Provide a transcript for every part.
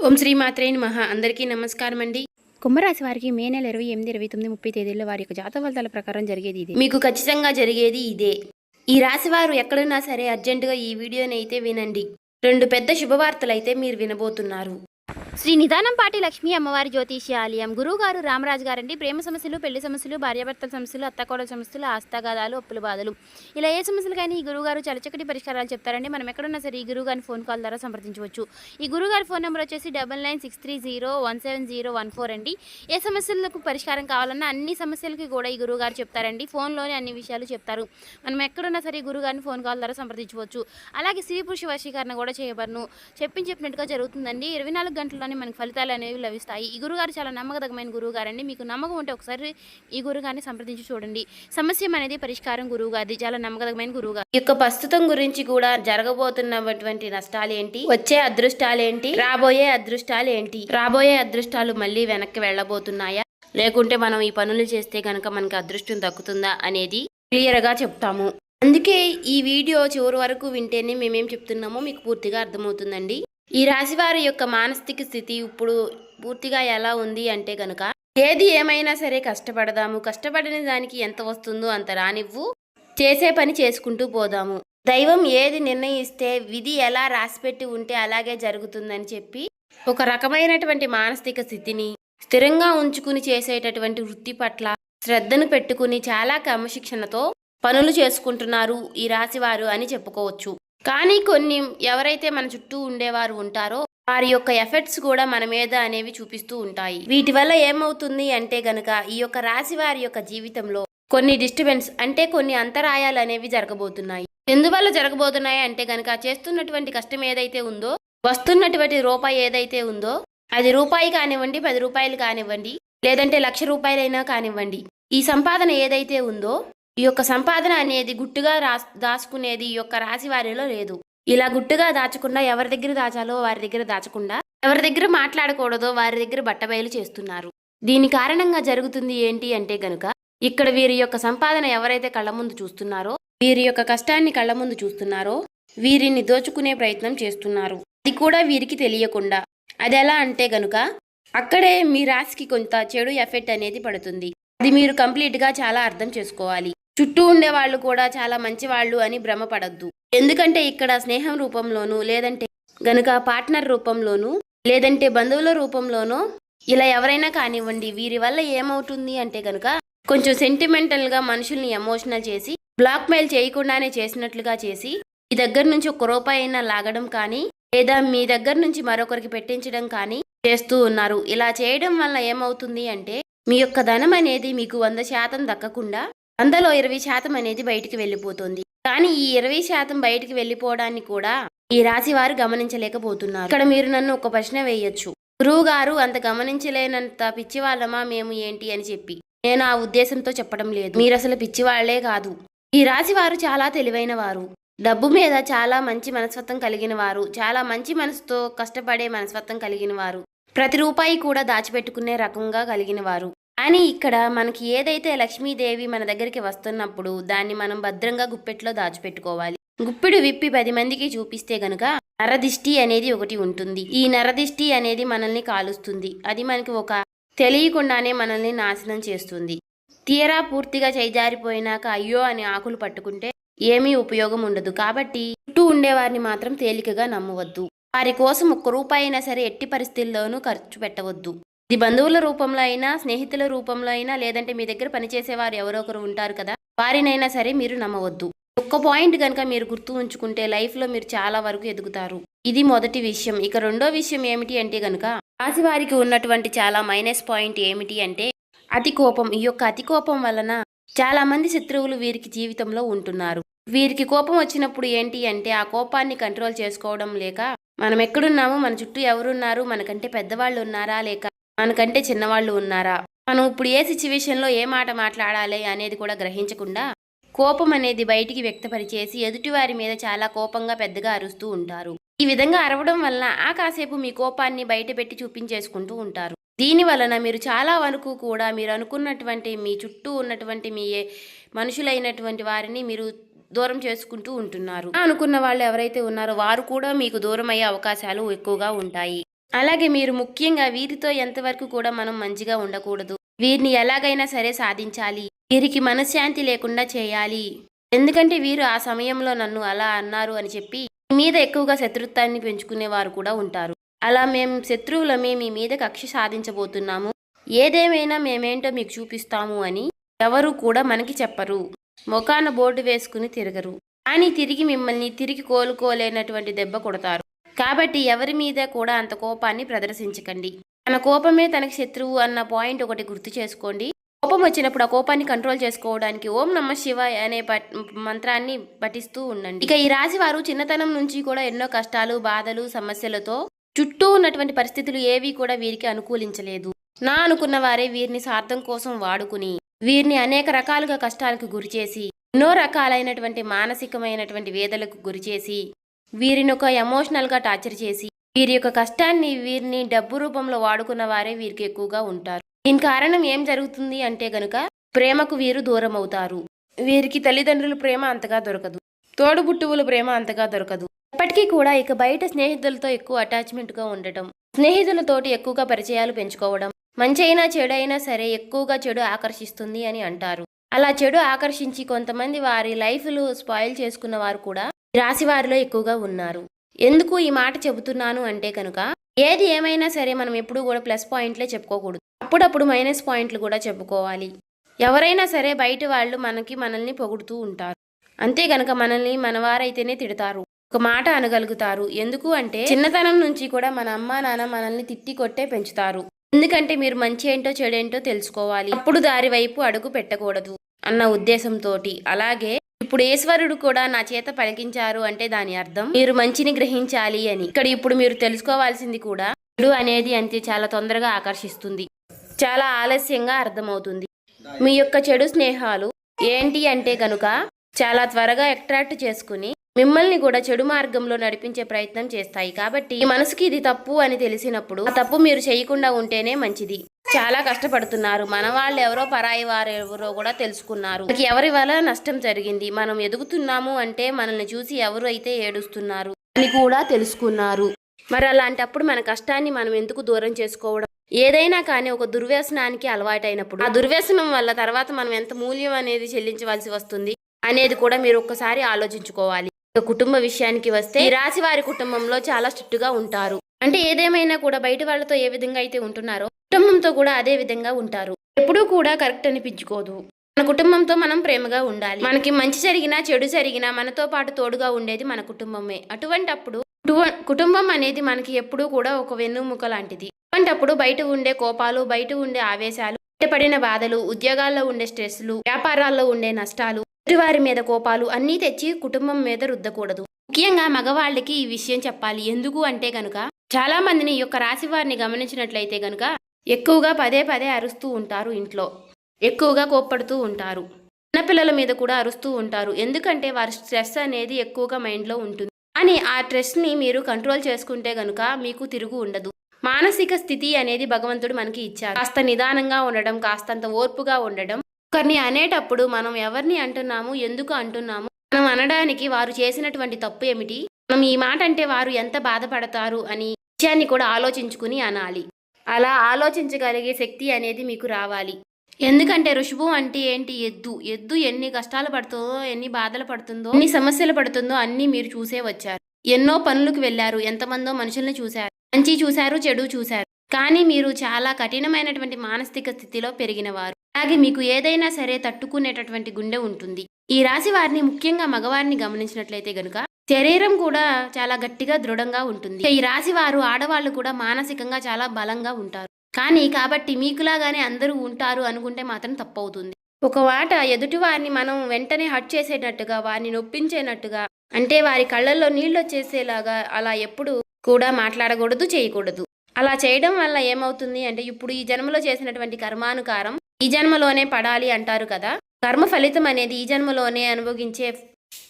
ఓం శ్రీ మాత్రే నమః. అందరికీ నమస్కారం అండి. కుంభరాశి వారికి మే నెల 28, 29, 30 తేదీల్లో వారి యొక్క జాతక ఫలితాల ప్రకారం జరిగేది ఇది. మీకు ఖచ్చితంగా జరిగేది ఇదే. ఈ రాశి వారు ఎక్కడున్నా సరే అర్జెంటుగా ఈ వీడియోని అయితే వినండి. 2 పెద్ద శుభవార్తలైతే మీరు వినబోతున్నారు. శ్రీ నిదానంపాటి లక్ష్మీ అమ్మవారి జ్యోతిష్యాలయం గురువుగారు రామరాజు గారండి. ప్రేమ సమస్యలు, పెళ్లి సమస్యలు, భార్యాభర్తల సమస్యలు, అత్తకోడల సమస్యలు, ఆస్తాగాదాలు, అప్పుల బాధలు, ఇలా ఏ సమస్యలకైనా ఈ గురువుగారు చాలా చక్కటి పరిష్కారాలు చెప్తారండి. మనం ఎక్కడున్నా సరే ఈ గురువుగారిని ఫోన్ కాల్ ద్వారా సంప్రదించవచ్చు. ఈ గురువుగారి ఫోన్ నెంబర్ వచ్చేసి 9963017014 అండి. ఏ సమస్యలకు పరిష్కారం కావాలన్నా అన్ని సమస్యలకి కూడా ఈ గురువుగారు చెప్తారండి. ఫోన్లోనే అన్ని విషయాలు చెప్తారు. మనం ఎక్కడున్నా సరే ఈ గురువుగారిని ఫోన్ కాల్ ద్వారా సంప్రదించవచ్చు. అలాగే స్త్రీ పురుష వశీకరణ కూడా చేయబడను. చెప్పినట్టుగా జరుగుతుందండి. 24 గంటల్లోనే మనకు ఫలితాలు అనేవి లభిస్తాయి. ఈ గురుగారు చాలా నమ్మకదగమైన గురువు గారండి. మీకు నమ్మకం ఉంటే ఒకసారి ఈ గురుగారిని సంప్రదించి చూడండి. సమస్య అనేది పరిష్కారం గురువుగారిది. చాలా నమ్మకదగమైన గురువుగారు. ఈ యొక్క ప్రస్తుతం గురించి కూడా జరగబోతున్నటువంటి నష్టాలు ఏంటి, వచ్చే అదృష్టాలు ఏంటి, రాబోయే అదృష్టాలు ఏంటి, రాబోయే అదృష్టాలు మళ్ళీ వెనక్కి వెళ్ళబోతున్నాయా, లేకుంటే మనం ఈ పనులు చేస్తే కనుక మనకి అదృష్టం దక్కుతుందా అనేది క్లియర్గా చెప్తాము. అందుకే ఈ వీడియో చివరి వరకు వింటేనే మేమేం చెప్తున్నామో మీకు పూర్తిగా అర్థమవుతుందండి. ఈ రాశి వారి యొక్క మానసిక స్థితి ఇప్పుడు పూర్తిగా ఎలా ఉంది అంటే కనుక, ఏది ఏమైనా సరే కష్టపడదాము, కష్టపడిన దానికి ఎంత వస్తుందో అంత రానివ్వు, చేసే పని చేసుకుంటూ పోదాము, దైవం ఏది నిర్ణయిస్తే విధి ఎలా రాసిపెట్టి ఉంటే అలాగే జరుగుతుందని చెప్పి ఒక రకమైనటువంటి మానసిక స్థితిని స్థిరంగా ఉంచుకుని చేసేటటువంటి వృత్తి పట్ల శ్రద్ధను పెట్టుకుని చాలా క్రమశిక్షణతో పనులు చేసుకుంటున్నారు ఈ రాశివారు అని చెప్పుకోవచ్చు. కానీ కొన్ని ఎవరైతే మన చుట్టూ ఉండేవారు ఉంటారో వారి యొక్క ఎఫెక్ట్స్ కూడా మన మీద అనేవి చూపిస్తూ ఉంటాయి. వీటి వల్ల ఏమవుతుంది అంటే గనక ఈ యొక్క రాశి వారి యొక్క జీవితంలో కొన్ని డిస్టర్బెన్స్ అంటే కొన్ని అంతరాయాలు అనేవి జరగబోతున్నాయి. ఎందువల్ల జరగబోతున్నాయి అంటే గనక, చేస్తున్నటువంటి కష్టం ఏదైతే ఉందో, వస్తున్నటువంటి రూపాయి ఏదైతే ఉందో, అది రూపాయి కానివ్వండి, 10 రూపాయలు కానివ్వండి, లేదంటే 1,00,000 రూపాయలైనా కానివ్వండి, ఈ సంపాదన ఏదైతే ఉందో ఈ యొక్క సంపాదన అనేది గుట్టుగా దాచుకునేది ఈ యొక్క రాశి వారిలో లేదు. ఇలా గుట్టుగా దాచకుండా ఎవరి దగ్గర దాచాలో వారి దగ్గర దాచకుండా, ఎవరి దగ్గర మాట్లాడకూడదో వారి దగ్గర బట్టబయలు చేస్తున్నారు. దీని కారణంగా జరుగుతుంది ఏంటి అంటే గనుక, ఇక్కడ వీరి యొక్క సంపాదన ఎవరైతే కళ్ళ ముందు చూస్తున్నారో, వీరి యొక్క కష్టాన్ని కళ్ళ ముందు చూస్తున్నారో, వీరిని దోచుకునే ప్రయత్నం చేస్తున్నారు. అది కూడా వీరికి తెలియకుండా. అది ఎలా అంటే గనుక, అక్కడే మీ రాశికి కొంత చెడు ఎఫెక్ట్ అనేది పడుతుంది. అది మీరు కంప్లీట్గా చాలా అర్థం చేసుకోవాలి. చుట్టూ ఉండే వాళ్ళు కూడా చాలా మంచి వాళ్ళు అని భ్రమపడద్దు. ఎందుకంటే ఇక్కడ స్నేహం రూపంలోనూ, లేదంటే గనుక పార్ట్నర్ రూపంలోనూ, లేదంటే బంధువుల రూపంలోనూ, ఇలా ఎవరైనా కానివ్వండి, వీరి వల్ల ఏమవుతుంది అంటే గనుక కొంచెం సెంటిమెంటల్గా మనుషుల్ని ఎమోషనల్ చేసి, బ్లాక్మెయిల్ చేయకుండానే చేసినట్లుగా చేసి, మీ దగ్గర నుంచి 1 రూపాయి అయినా లాగడం కానీ, లేదా మీ దగ్గర నుంచి మరొకరికి పెట్టించడం కానీ చేస్తూ ఉన్నారు. ఇలా చేయడం వల్ల ఏమవుతుంది అంటే, మీ యొక్క ధనం అనేది మీకు 100% దక్కకుండా అందులో 20% అనేది బయటికి వెళ్ళిపోతుంది. కానీ ఈ 20% బయటికి వెళ్ళిపోవడాన్ని కూడా ఈ రాశి వారు గమనించలేకపోతున్నారు. ఇక్కడ మీరు నన్ను ఒక ప్రశ్న వేయొచ్చు, గురువు గారు అంత గమనించలేనంత పిచ్చివాళ్ళమా మేము ఏంటి అని చెప్పి. నేను ఆ ఉద్దేశంతో చెప్పడం లేదు. మీరు అసలు పిచ్చివాళ్లే కాదు. ఈ రాశి వారు చాలా తెలివైన వారు, డబ్బు మీద చాలా మంచి మనస్తత్వం కలిగిన వారు, చాలా మంచి మనసుతో కష్టపడే మనస్తత్వం కలిగిన వారు, ప్రతి రూపాయి కూడా దాచిపెట్టుకునే రకంగా కలిగిన వారు. కానీ ఇక్కడ మనకి ఏదైతే లక్ష్మీదేవి మన దగ్గరికి వస్తున్నప్పుడు దాన్ని మనం భద్రంగా గుప్పెట్లో దాచిపెట్టుకోవాలి. గుప్పెడు విప్పి 10 మందికి చూపిస్తే గనుక నరదిష్టి అనేది ఒకటి ఉంటుంది. ఈ నరదిష్టి అనేది మనల్ని కాలుస్తుంది. అది మనకి ఒక తెలియకుండానే మనల్ని నాశనం చేస్తుంది. తీరా పూర్తిగా చేజారిపోయినాక అయ్యో అని ఆకులు పట్టుకుంటే ఏమీ ఉపయోగం ఉండదు. కాబట్టి చుట్టూ ఉండేవారిని మాత్రం తేలికగా నమ్మవద్దు. వారి కోసం 1 రూపాయి అయినా సరే ఎట్టి పరిస్థితుల్లోనూ ఖర్చు పెట్టవద్దు. ఇది బంధువుల రూపంలో అయినా, స్నేహితుల రూపంలో అయినా, లేదంటే మీ దగ్గర పనిచేసేవారు ఎవరో ఒకరు ఉంటారు కదా, వారినైనా సరే మీరు నమ్మవద్దు. ఒక్క పాయింట్ కనుక మీరు గుర్తు ఉంచుకుంటే లైఫ్లో మీరు చాలా వరకు ఎదుగుతారు. ఇది మొదటి విషయం. ఇక రెండో విషయం ఏమిటి అంటే గనుక, రాశి వారికి ఉన్నటువంటి చాలా మైనస్ పాయింట్ ఏమిటి అంటే అతి కోపం. ఈ యొక్క అతి కోపం వలన చాలా మంది శత్రువులు వీరికి జీవితంలో ఉంటున్నారు. వీరికి కోపం వచ్చినప్పుడు ఏంటి అంటే ఆ కోపాన్ని కంట్రోల్ చేసుకోవడం లేక, మనం ఎక్కడున్నాము, మన చుట్టూ ఎవరున్నారు, మనకంటే పెద్దవాళ్ళు ఉన్నారా, లేక మనకంటే చిన్నవాళ్ళు ఉన్నారా, మనం ఇప్పుడు ఏ సిచ్యువేషన్లో ఏ మాట మాట్లాడాలి అనేది కూడా గ్రహించకుండా కోపం అనేది బయటికి వ్యక్తపరిచేసి ఎదుటివారి మీద చాలా కోపంగా పెద్దగా అరుస్తూ ఉంటారు. ఈ విధంగా అరవడం వలన ఆ కాసేపు మీ కోపాన్ని బయట పెట్టి చూపించేసుకుంటూ ఉంటారు. దీని వలన మీరు చాలా వరకు కూడా మీరు అనుకున్నటువంటి మీ చుట్టూ ఉన్నటువంటి మీ మనుషులైనటువంటి వారిని మీరు దూరం చేసుకుంటూ ఉంటున్నారు. అనుకున్న వాళ్ళు ఎవరైతే ఉన్నారో వారు కూడా మీకు దూరం అయ్యే అవకాశాలు ఎక్కువగా ఉంటాయి. అలాగే మీరు ముఖ్యంగా వీరితో ఎంతవరకు కూడా మనం మంచిగా ఉండకూడదు. వీరిని ఎలాగైనా సరే సాధించాలి, వీరికి మనశ్శాంతి లేకుండా చేయాలి. ఎందుకంటే వీరు ఆ సమయంలో నన్ను అలా అన్నారు అని చెప్పి మీ మీద ఎక్కువగా శత్రుత్వాన్ని పెంచుకునేవారు కూడా ఉంటారు. అలా మేము శత్రువులమే మీ మీద కక్ష సాధించబోతున్నాము, ఏదేమైనా మేమేంటో మీకు చూపిస్తాము అని ఎవరు కూడా మనకి చెప్పరు. మొఖాన బోర్డు వేసుకుని తిరగరు, కానీ తిరిగి మిమ్మల్ని తిరిగి కోలుకోలేనటువంటి దెబ్బ కొడతారు. కాబట్టి ఎవరి మీద కూడా అంత కోపాన్ని ప్రదర్శించకండి. తన కోపమే తనకి శత్రువు అన్న పాయింట్ ఒకటి గుర్తు చేసుకోండి. కోపం వచ్చినప్పుడు ఆ కోపాన్ని కంట్రోల్ చేసుకోవడానికి ఓం నమః శివాయ అనే మంత్రాన్ని పఠిస్తూ ఉండండి. ఇక ఈ రాశి వారు చిన్నతనం నుంచి కూడా ఎన్నో కష్టాలు, బాధలు, సమస్యలతో చుట్టూ ఉన్నటువంటి పరిస్థితులు ఏవి కూడా వీరికి అనుకూలించలేదు. నా అనుకున్న వారే వీరిని స్వార్థం కోసం వాడుకుని వీరిని అనేక రకాలుగా కష్టాలకు గురిచేసి, ఎన్నో రకాలైనటువంటి మానసికమైనటువంటి వేదలకు గురిచేసి, వీరిని ఒక ఎమోషనల్గా టార్చర్ చేసి, వీరి యొక్క కష్టాన్ని వీరిని డబ్బు రూపంలో వాడుకున్న వారే వీరికి ఎక్కువగా ఉంటారు. దీని కారణం ఏం జరుగుతుంది అంటే గనుక ప్రేమకు వీరు దూరం అవుతారు. వీరికి తల్లిదండ్రుల ప్రేమ అంతగా దొరకదు, తోడుబుట్టువుల ప్రేమ అంతగా దొరకదు. ఇప్పటికీ కూడా ఇక బయట స్నేహితులతో ఎక్కువ అటాచ్మెంట్గా ఉండటం, స్నేహితులతోటి ఎక్కువగా పరిచయాలు పెంచుకోవడం, మంచి అయినా చెడు అయినా సరే ఎక్కువగా చెడు ఆకర్షిస్తుంది అని అంటారు. అలా చెడు ఆకర్షించి కొంతమంది వారి లైఫ్లు స్పాయిల్ చేసుకున్న వారు కూడా రాశి వారిలో ఎక్కువగా ఉన్నారు. ఎందుకు ఈ మాట చెబుతున్నాను అంటే కనుక ఏది ఏమైనా సరే మనం ఎప్పుడూ కూడా ప్లస్ పాయింట్లే చెప్పుకోకూడదు, అప్పుడప్పుడు మైనస్ పాయింట్లు కూడా చెప్పుకోవాలి. ఎవరైనా సరే బయట వాళ్ళు మనల్ని పొగుడుతూ ఉంటారు, అంతే గనక మనల్ని మనవారైతేనే తిడతారు, ఒక మాట అనగలుగుతారు. ఎందుకు అంటే చిన్నతనం నుంచి కూడా మన అమ్మా నాన్న మనల్ని తిట్టి కొట్టే పెంచుతారు. ఎందుకంటే మీరు మంచి ఏంటో చెడేంటో తెలుసుకోవాలి, అప్పుడు దారి వైపు అడుగు పెట్టకూడదు అన్న ఉద్దేశంతో. అలాగే ఇప్పుడు ఈశ్వరుడు కూడా నా చేత పలికించారు అంటే దాని అర్థం మీరు మంచిని గ్రహించాలి అని. ఇక్కడ ఇప్పుడు మీరు తెలుసుకోవాల్సింది కూడా చెడు అనేది అంతే చాలా తొందరగా ఆకర్షిస్తుంది, చాలా ఆలస్యంగా అర్థమవుతుంది. మీ యొక్క చెడు స్నేహాలు ఏంటి అంటే కనుక చాలా త్వరగా అట్రాక్ట్ చేసుకుని మిమ్మల్ని కూడా చెడు మార్గంలో నడిపించే ప్రయత్నం చేస్తాయి. కాబట్టి ఈ మనసుకి ఇది తప్పు అని తెలిసినప్పుడు ఆ తప్పు మీరు చేయకుండా ఉంటేనే మంచిది. చాలా కష్టపడుతున్నారు, మన వాళ్ళు ఎవరో పరాయి వారు ఎవరో కూడా తెలుసుకున్నారు, ఎవరి వల్ల నష్టం జరిగింది, మనం ఎదుగుతున్నాము అంటే మనల్ని చూసి ఎవరు అయితే ఏడుస్తున్నారు అని కూడా తెలుసుకున్నారు. మరి అలాంటప్పుడు మన కష్టాన్ని మనం ఎందుకు దూరం చేసుకోవడం? ఏదైనా కానీ ఒక దుర్వ్యసనానికి అలవాటైనప్పుడు ఆ దుర్వ్యసనం వల్ల తర్వాత మనం ఎంత మూల్యం అనేది చెల్లించవలసి వస్తుంది అనేది కూడా మీరు ఒక్కసారి ఆలోచించుకోవాలి. కుటుంబ విషయానికి వస్తే ఈ రాశి వారి కుటుంబంలో చాలా స్ట్రిక్ట్ గా ఉంటారు. అంటే ఏదేమైనా కూడా బయట వాళ్ళతో ఏ విధంగా అయితే ఉంటున్నారో కుటుంబంతో కూడా అదే విధంగా ఉంటారు. ఎప్పుడూ కూడా కరెక్ట్ అనిపించుకోదు. మన కుటుంబంతో మనం ప్రేమగా ఉండాలి. మనకి మంచి జరిగినా చెడు జరిగినా మనతో పాటు తోడుగా ఉండేది మన కుటుంబమే. అటువంటప్పుడు కుటుంబం అనేది మనకి ఎప్పుడూ కూడా ఒక వెన్నుముక లాంటిది. అటువంటప్పుడు బయట ఉండే కోపాలు, బయట ఉండే ఆవేశాలు, బయటపడిన బాధలు, ఉద్యోగాల్లో ఉండే స్ట్రెస్లు, వ్యాపారాల్లో ఉండే నష్టాలు, వారి మీద కోపాలు అన్నీ తెచ్చి కుటుంబం మీద రుద్దకూడదు. ముఖ్యంగా మగవాళ్ళకి ఈ విషయం చెప్పాలి. ఎందుకు అంటే గనుక చాలా మందిని ఈ యొక్క రాశి వారిని గమనించినట్లయితే గనుక ఎక్కువగా పదే పదే అరుస్తూ ఉంటారు, ఇంట్లో ఎక్కువగా కోప్పడుతూ ఉంటారు, చిన్నపిల్లల మీద కూడా అరుస్తూ ఉంటారు. ఎందుకంటే వారి స్ట్రెస్ అనేది ఎక్కువగా మైండ్లో ఉంటుంది. కానీ ఆ స్ట్రెస్ని మీరు కంట్రోల్ చేసుకుంటే గనుక మీకు తిరుగు ఉండదు. మానసిక స్థితి అనేది భగవంతుడు మనకి ఇచ్చారు. కాస్త నిదానంగా ఉండడం, కాస్తంత ఓర్పుగా ఉండడం. ఒకరిని అనేటప్పుడు మనం ఎవరిని అంటున్నాము, ఎందుకు అంటున్నాము, మనం అనడానికి వారు చేసినటువంటి తప్పు ఏమిటి, మనం ఈ మాట అంటే వారు ఎంత బాధపడతారు అని విషయాన్ని కూడా ఆలోచించుకుని అనాలి. అలా ఆలోచించగలిగే శక్తి అనేది మీకు రావాలి. ఎందుకంటే ఋషభం అంటే ఏంటి? ఎద్దు ఎన్ని కష్టాలు పడుతుందో, ఎన్ని బాధలు పడుతుందో, ఎన్ని సమస్యలు పడుతుందో అన్నీ మీరు చూసే వచ్చారు. ఎన్నో పనులకు వెళ్ళారు, ఎంతమందో మనుషుల్ని చూశారు, మంచి చూశారు, చెడు చూశారు. కానీ మీరు చాలా కఠినమైనటువంటి మానసిక స్థితిలో పెరిగినవారు. అలాగే మీకు ఏదైనా సరే తట్టుకునేటటువంటి గుండె ఉంటుంది. ఈ రాశి వారిని ముఖ్యంగా మగవారిని గమనించినట్లయితే గనుక శరీరం కూడా చాలా గట్టిగా దృఢంగా ఉంటుంది. ఈ రాశి వారు ఆడవాళ్ళు కూడా మానసికంగా చాలా బలంగా ఉంటారు. కానీ కాబట్టి మీకులాగానే అందరూ ఉంటారు అనుకుంటే మాత్రం తప్పవుతుంది. ఒక మాట ఎదుటి వారిని మనం వెంటనే హర్ట్ చేసేటట్టుగా, వారిని నొప్పించేటట్టుగా, అంటే వారి కళ్ళల్లో నీళ్ళు వచ్చేసేలాగా అలా ఎప్పుడు కూడా మాట్లాడకూడదు, చేయకూడదు. అలా చేయడం వల్ల ఏమవుతుంది అంటే ఇప్పుడు ఈ జన్మలో చేసినటువంటి కర్మానుకారం ఈ జన్మలోనే పడాలి అంటారు కదా. కర్మ ఫలితం అనేది ఈ జన్మలోనే అనుభవించే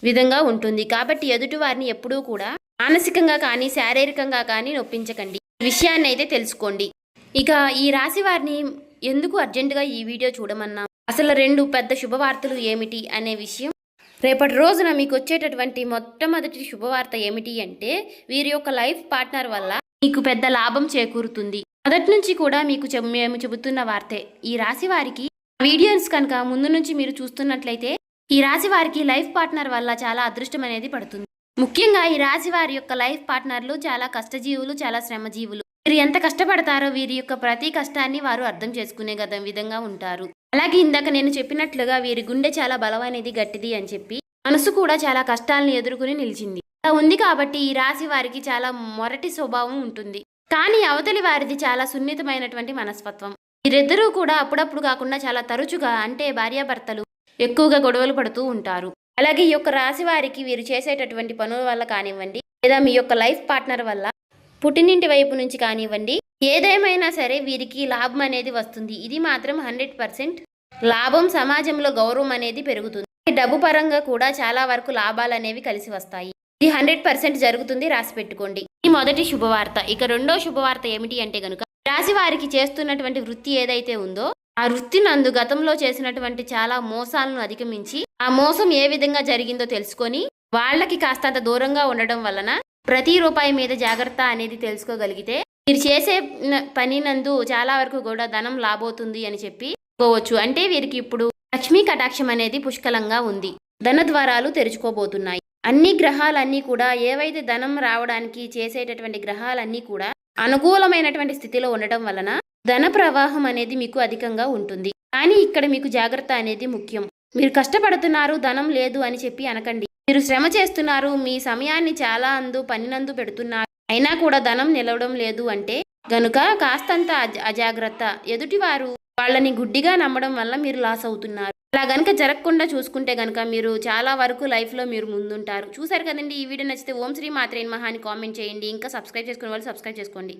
విధంగా ఉంటుంది. కాబట్టి ఎదుటి వారిని ఎప్పుడూ కూడా మానసికంగా కానీ శారీరకంగా కానీ నొప్పించకండి. ఈ విషయాన్ని అయితే తెలుసుకోండి. ఇక ఈ రాశి వారిని ఎందుకు అర్జెంటుగా ఈ వీడియో చూడమన్నా, అసలు 2 పెద్ద శుభవార్తలు ఏమిటి అనే విషయం, రేపటి రోజున మీకు వచ్చేటటువంటి మొట్టమొదటి శుభవార్త ఏమిటి అంటే వీరి యొక్క లైఫ్ పార్ట్నర్ వల్ల మీకు పెద్ద లాభం చేకూరుతుంది. మొదటి నుంచి కూడా మీకు మేము చెబుతున్న వార్తే. ఈ రాశి వారికి వీడియోస్ కనుక ముందు నుంచి మీరు చూస్తున్నట్లయితే ఈ రాశి వారికి లైఫ్ పార్ట్నర్ వల్ల చాలా అదృష్టం అనేది పడుతుంది. ముఖ్యంగా ఈ రాశి వారి యొక్క లైఫ్ పార్ట్నర్లు చాలా కష్టజీవులు, చాలా శ్రమజీవులు. వీరు ఎంత కష్టపడతారో వీరి యొక్క ప్రతి కష్టాన్ని వారు అర్థం చేసుకునే విధంగా ఉంటారు. అలాగే ఇందాక నేను చెప్పినట్లుగా వీరి గుండె చాలా బలమైనది, గట్టిది అని చెప్పి మనసు కూడా చాలా కష్టాలను ఎదుర్కొని నిలిచింది. అలా ఉంది కాబట్టి ఈ రాశి వారికి చాలా మొరటి స్వభావం ఉంటుంది. కానీ అవతలి వారిది చాలా సున్నితమైనటువంటి మనస్తత్వం. వీరిద్దరూ కూడా అప్పుడప్పుడు కాకుండా చాలా తరచుగా, అంటే భార్యాభర్తలు ఎక్కువగా గొడవలు పడుతూ ఉంటారు. అలాగే ఈ యొక్క రాశి వారికి వీరు చేసేటటువంటి పనుల వల్ల కానివ్వండి, లేదా మీ యొక్క లైఫ్ పార్ట్నర్ వల్ల పుట్టినింటి వైపు నుంచి కానివ్వండి, ఏదేమైనా సరే వీరికి లాభం అనేది వస్తుంది. ఇది మాత్రం 100% లాభం. సమాజంలో గౌరవం అనేది పెరుగుతుంది. డబ్బు పరంగా కూడా చాలా వరకు లాభాలు అనేవి కలిసి వస్తాయి. ఇది 100% జరుగుతుంది, రాసి పెట్టుకోండి. ఈ మొదటి శుభవార్త. ఇక రెండో శుభవార్త ఏమిటి అంటే గనుక, రాశి వారికి చేస్తున్నటువంటి వృత్తి ఏదైతే ఉందో ఆ వృత్తి నందు గతంలో చేసినటువంటి చాలా మోసాలను అధిగమించి ఆ మోసం ఏ విధంగా జరిగిందో తెలుసుకొని వాళ్ళకి కాస్తంత దూరంగా ఉండడం వలన ప్రతి రూపాయి మీద జాగ్రత్త అనేది తెలుసుకోగలిగితే మీరు చేసే పని నందు చాలా వరకు కూడా ధనం లాభవుతుంది అని చెప్పుకోవచ్చు. అంటే వీరికి ఇప్పుడు లక్ష్మీ కటాక్షం అనేది పుష్కలంగా ఉంది. ధన ద్వారాలు తెరుచుకోబోతున్నాయి. అన్ని గ్రహాలన్నీ కూడా ఏవైతే ధనం రావడానికి చేసేటటువంటి గ్రహాలన్నీ కూడా అనుకూలమైనటువంటి స్థితిలో ఉండటం వలన ధన ప్రవాహం అనేది మీకు అధికంగా ఉంటుంది. కానీ ఇక్కడ మీకు జాగ్రత్త అనేది ముఖ్యం. మీరు కష్టపడుతున్నారు, ధనం లేదు అని చెప్పి అనకండి. మీరు శ్రమ చేస్తున్నారు, మీ సమయాన్ని చాలా పనినందు పెడుతున్నారు, అయినా కూడా ధనం నిలవడం లేదు అంటే గనుక కాస్తంత అజాగ్రత్త. ఎదుటివారు వాళ్ళని గుడ్డిగా నమ్మడం వల్ల మీరు లాస్ అవుతున్నారు. అలా గనుక జరగకుండా చూసుకుంటే గనుక మీరు చాలా వరకు లైఫ్లో మీరు ముందుంటారు. చూసారు కదండి. ఈ వీడియో నచ్చితే ఓం శ్రీ మాత్రే నమః అని కామెంట్ చేయండి. ఇంకా సబ్స్క్రైబ్ చేసుకునే వాళ్ళు సబ్స్క్రైబ్ చేసుకోండి.